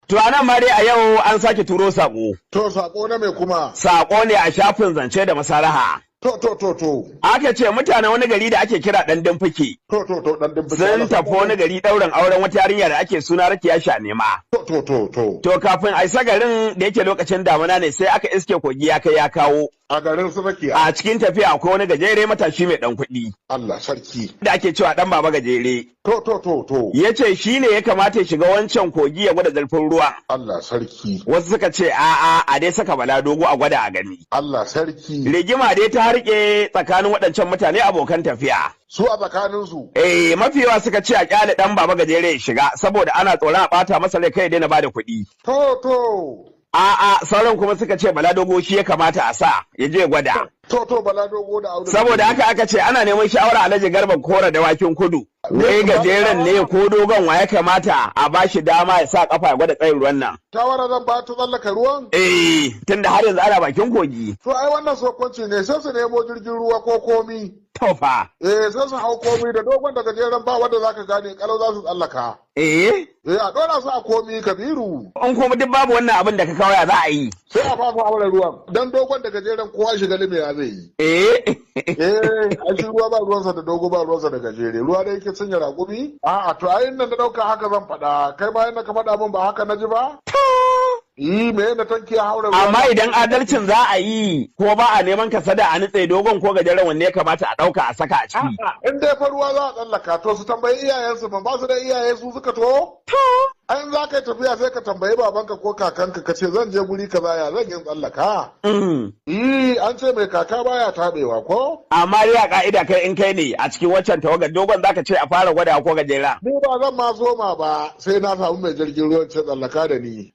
To anan ma dai a yau an sake turo sako. To sako na me kuma? Sako ne a shafin zance da masalaha. To. Aka ce mutanen wani gari da ake kira ɗan dimfiki. To, ɗan dimfiki. Sun tafi wani gari ɗaurin auren wata yarinya da ake suna Rakiya Shanema. To. To kafin a isa garin da yake lokacin damuna ne sai aka iske kogi ya kai ya kawo. A garin su Rakiya. A cikin tafiya akwai wani gajere matashi mai ɗan kuɗi. Allah sarki. Da ake cewa ɗan baba gajere. To. Ya ce shi ne ya kamata ya shiga wancan kogi ya gwada zurfin ruwa. Allah sarki. Wasu suka ce a'a a dai saka Bala Dogo a gwada a gani. Allah sarki. Rigima dai ta harke tsakanin waɗancan mutane abokan tafiya. Su a tsakaninsu. Mafi yawa suka ce a kyale ɗan baba gajere ya shiga saboda ana tsoron a ɓata masa rai kai ya daina bada kuɗi. To. A'a sauran kuma suka ce Bala Dogo shi ya kamata a sa ya je gwada. To Bala Dogo da Audu. Saboda haka aka ce ana neman shawara Alhaji Garba Kora Dawakin Kudu. Ne gajeren ne ko dogon wa ya kamata a bashi dama ya sa kafa ya gwada tsayin ruwan nan. Shawara zan ba ta tsallaka ruwan? Tunda har yanzu ana bakin kogi. To ai wannan sokonci ne sai su nemo jirgin ruwa ko komi. To fa. Sai su hau komi da dogon da gajeren ba wanda zaka gane kalau za su tsallaka. A dora su a komi Kabiru. In kuma duk babu wannan abin da ka kawo ya za a yi. Sai a fafa aure ruwan. Dan dogon da gajeren kowa shiga lime ya zai yi. A shi ruwa ba ruwansa da dogo ba ruwansa da gajere. Ruwa da yake sanya raƙumi? A'a to ayin nan da ɗauka haka zan faɗa. Kai bayan da ka faɗa min ba haka na ji ba? Me da tanki ya haura ruwa. Amma idan adalcin za a yi ko ba a neman kasada a nutse dogon ko gajeren wanne ya kamata a ɗauka a saka a ciki. In dai fa ruwa za a tsallaka to su tambayi iyayensu ba su da iyaye su suka to? An za ka yi tafiya sai ka tambayi babanka ko kakanka ka ce zan je guri kaza ya zan yin tsallaka. An ce mai kaka baya taɓewa ko? Amma dai a ka'ida kai in kai ne a cikin waccan tawagar dogon za ka ce a fara gwada ko gajera. Ni ba zan ma soma ba sai na samu mai jirgin ruwan ce tsallaka da ni.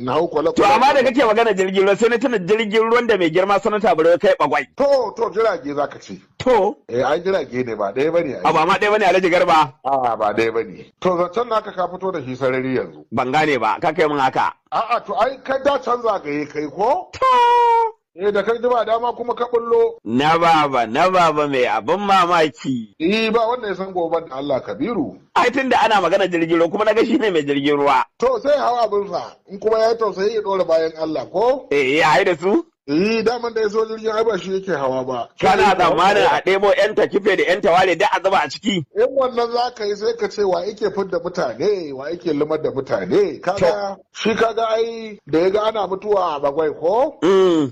Na hau kwale-kwale. To amma da kake magana jirgin ruwa sai na tuna jirgin ruwan da mai girma sanata bari kai bagwai. To jirage za ka ce. To. Ai jirage ne ba ɗaya bane. Ba ma ɗaya bane Alhaji Garba. Ba ɗaya bane. To zancen naka ka fito da shi sarari yanzu. Ban gane ba ka kai mun haka. To ai kai da can zagaye kai ko? Da kai ba dama kuma ka bullo. Na baba mai abin mamaki. Ba wanda ya san gobe da Allah Kabiru. Ai tunda ana magana jirgin ruwa kuma naga shine mai jirgin ruwa. To sai hawa abinsa in kuma ya tausayi ya dora bayan Allah ko? Ya haida su? Daman da ya so jirgin ai ba shi yake hawa ba. Kana tsammanin a ɗebo 'yan takife da 'yan tawale da a zuba a ciki? In wannan za ka yi sai ka ce wa yake fidda mutane, wa yake limar da mutane. Kaga ai da ya ga ana mutuwa a bagwai ko?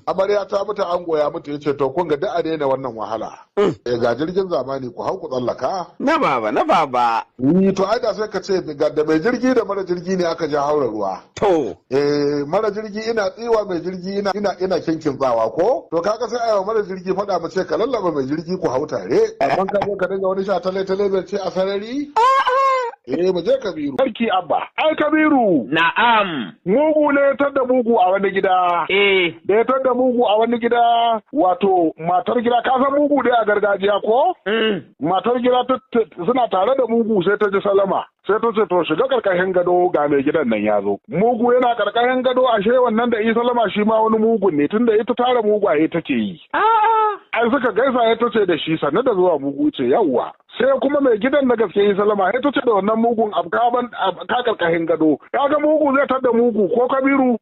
Amarya ta mutu an goya mutu ya ce to kun ga da a daina wannan wahala. Ga jirgin zamani ku hau ku tsallaka. Na baba. To ai da sai ka ce da mai jirgi da mara jirgi ne aka ja haura ruwa. To. Mara jirgi ina tsiwa mai jirgi ina kinkin tsawa ko? To kaga sai ayo mara jirgi faɗa mace ka lallaba mai jirgi ku hau tare. Amma ka zo ka dinga wani sha tale ce a sarari? Mu je Kabiru. Sarki Abba. Ai Kabiru. Na'am. Mugu ne ya tadda mugu a wani gida. Da ya tadda mugu a wani gida wato matar gida ka san mugu dai a gargajiya ko? Matar gida suna tare da mugu sai ta ji salama. Sai ta ce to shiga karkashin gado ga mai gidan nan ya zo. Mugu yana karkashin gado ashe wannan da isa salama shi ma wani mugun ne tunda ita tara mugwaye take yi. Ai suka gaisa ya tace da shi sannu da zuwa mugu ce yawwa. Sai kuma mai gidan na gaske yi salama ya tace da wannan mugun ka karkashin gado. Ya ga mugu zai tada mugu ko Kabiru?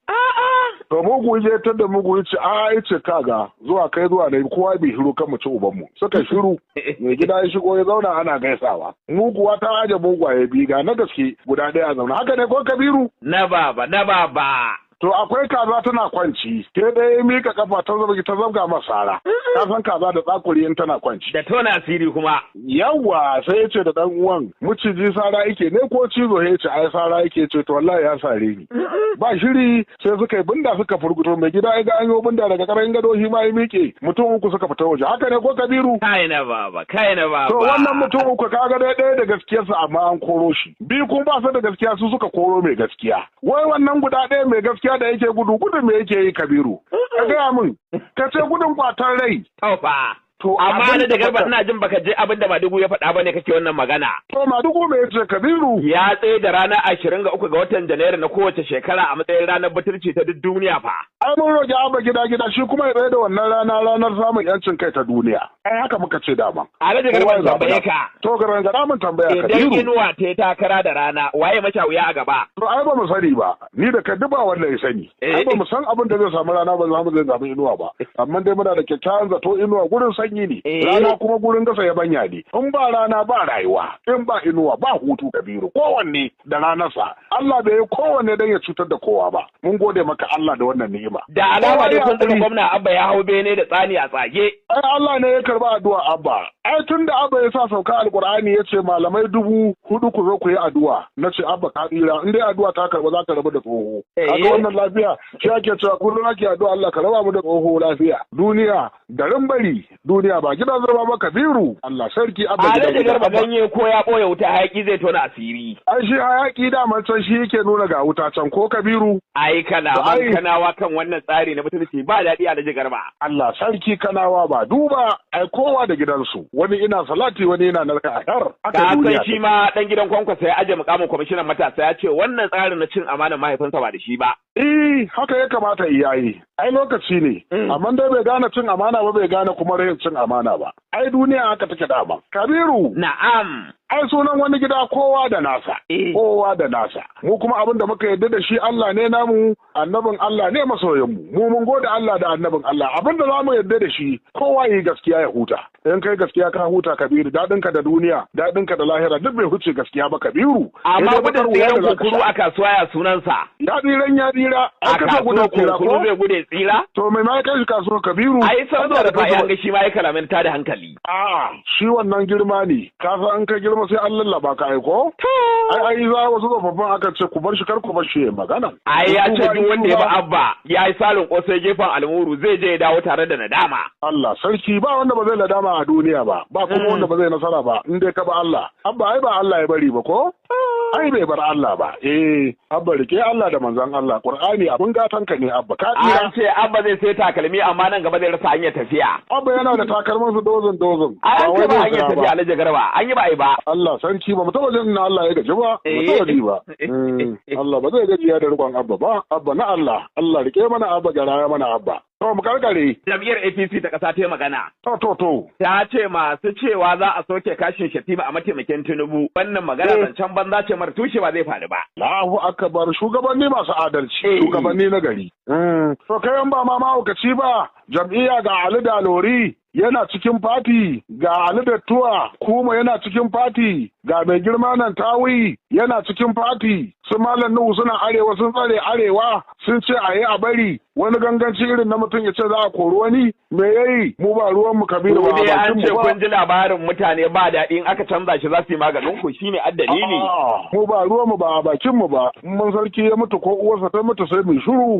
To mugu ya tada mugu ya ce ya ce kaga zuwa kai zuwa ne kowa bai shiru kan mu ci ubanmu. Suka shiru mai gida ya shigo ya zauna ana gaisawa. Muguwa ta aje mugwaye biga na gaske guda ɗaya a zauna. Haka ne ko Kabiru? Na baba. To akwai kaza tana kwanci, ke ɗaya mika kafa ta zabga masara. Ka san kaza da tsakuri in tana kwanci. Da tona asiri kuma. Yawwa sai ya ce da ɗan uwan miciji sara yake ne ko cizo ya ce ai sara yake ce to wallahi ya sare ni. Ba shiri sai suka yi binda suka furguto mai gida ya ga an yi binda daga ƙaramin gado shi ma ya miƙe mutum uku suka fita waje. Haka ne ko Kabiru? Kai na baba. To wannan mutum uku kaga ɗaya da gaskiyarsa amma an koro shi. Biyu kuma ba su da gaskiya su suka koro mai gaskiya. Wai wannan guda ɗaya mai gaskiya da yake gudu me yake yi Kabiru? Ka gaya min, ka ce gudun kwatar rai. Taufa. To amma Alhaji Garba ina jin baka je abin da Madugu ya faɗa bane kake wannan magana. To Madugu me yace Kabiru? Ya tsaye da ranar 23 ga watan Janairu na kowace shekara a matsayin ranar butulci ta duk duniya fa. Ai mun roƙi Abba gida shi kuma ya tsaye da wannan ranar samun yancin kai ta duniya. Ai haka muka ce dama. Alhaji Garba tambaye ka. To garangada mun tambaya Kabiru. Idan inuwa ta takara da rana waye mashawiya a gaba? To ai ba mu sani ba. Ni da Kadiba wanda ya sani. Ai ba mu san abin da zai samu rana ba za mu zai samu inuwa ba. Amma dai muna da kyakkyawan zato inuwa gurin sanyi ne. Rana kuma gurin gasa ya banya ne. In ba rana ba rayuwa. In ba inuwa ba hutu Kabiru. Kowanne da ranarsa. Allah bai yi kowanne dan ya cutar da kowa ba. Mun gode maka Allah da wannan ni'ima. Da alama dai kun tsaka gwamna Abba ya hau bene da tsani a tsage. Ai Allah ne ya karba addu'a Abba. Ai tun da Abba ya sa sauka Alkur'ani ya ce malamai 4,000 ku zo ku yi addu'a. Na ce Abba ka tsira in dai addu'a ta karba za ka rabu da tsoho. Kaga wannan lafiya shi ake cewa kullum ake addu'a Allah ka raba mu da tsoho lafiya. Duniya garin bari duniya ba gidan zama ba Kabiru. Allah sarki Abba gidan. Alhaji Garba ganye ko ya ɓoye wuta hayaki zai tona asiri. Ai shi hayaki daman can shi yake nuna ga wuta can ko Kabiru. Ai kalaman kanawa kan wannan tsari na mutunci ba daɗi Alhaji Garba. Allah sarki kanawa ba duba ai kowa da gidansu wani ina salati wani ina narka a yar. Ka san shi ma dan gidan Kwankwasa ya aje mukamin kwamishinan matasa ya ce wannan tsarin na cin amanar mahaifinsa ba da shi ba. Haka ya kamata iyaye. Ai lokaci ne. Amma dai bai gane cin amana ba bai gane kuma rayin cin amana ba. Ai duniya haka take dama. Kabiru. Na'am. Ai sunan wani gida kowa da nasa. Kowa da nasa. Mu kuma abin da muka yarda da shi Allah ne namu, annabin Allah ne masoyin mu. Mu mun gode Allah da annabin Allah. Abin da zamu yarda da shi kowa yi gaskiya ya huta. In kai gaskiya ka huta Kabiru, dadinka da duniya, dadinka da lahira duk bai huce gaskiya ba Kabiru. Amma gudun tsiran kunkuru a kasuwa ya sunansa. Ya tsiran ya tsira. A kasuwa kunkuru zai gude tsira? To mai ma kai shi kasuwa Kabiru. Ai saboda da bayan ga shi ma ya kalamin ta da hankali. Shi wannan girma ne. Ka san in ka girma sai an lallaba ka aiko? Ai za wasu tsofaffin aka ce ku bar shi kar ku bar shi magana. Ai ya ce duk wanda ya ba Abba ya yi salin kosai gefen almuru zai je ya dawo tare da nadama. Allah sarki ba wanda ba zai nadama a duniya ba kuma wanda ba zai nasara ba in dai ka ba Allah. Abba ai ba Allah ya bari ba ko? Ai bai bar Allah ba. Abba rike Allah da manzon Allah. Qur'ani abun gatanka ne Abba. Ka tsira. An ce Abba zai sai takalmi amma nan gaba zai rasa hanyar tafiya. Abba yana da takalman su dozin. An ce ba hanyar tafiya Alhaji Garba. An yi ba ai ba. Allah sarki ba mu taba jin na Allah ya gaji ba. Ba taba ji ba. Allah ba zai gajiya da rikon Abba ba. Abba na Allah. Allah rike mana Abba garaya mana Abba. To mu karkare. Jam'iyyar APC ta ƙasa ta yi magana. To. Ta ce masu cewa za a soke kashin Shatima a mataimakin Tinubu. Wannan magana zancen banza ce mara tushe ba zai faru ba. Allahu akbar shugabanni masu adalci. Shugabanni na gari. To kai ba ma mahaukaci ba. Jam'iyya ga Ali Dalori yana cikin fati, ga Ali Dattuwa kuma yana cikin fati, ga mai girma nan Tawi yana cikin fati, su Malam Nuhu suna arewa sun tsare arewa sun ce a yi a bari wani ganganci irin na mutum ya ce za a kori wani me yayi mu ba ruwan mu Kabiru ba bakin mu ba. An ce kun ji labarin mutane ba daɗi in aka canza shi za su yi maganin ku shine addalili. Mu ba ruwan mu ba bakin mu ba mun sarki ya mutu ko uwarsa ta mutu sai mu shiru.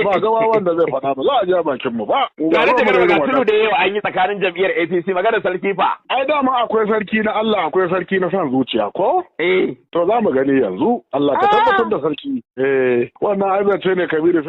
Ba gawa wanda zai faɗa ba za a ja bakin mu ba. Tare da gargaɗi da yawa an yi tsakanin jam'iyyar APC magana sarki fa. Ai dama akwai sarki na Allah akwai sarki na san zuciya ko? To za mu gani yanzu Allah ka tabbatar da sarki. Wannan aibance ne Kabiru.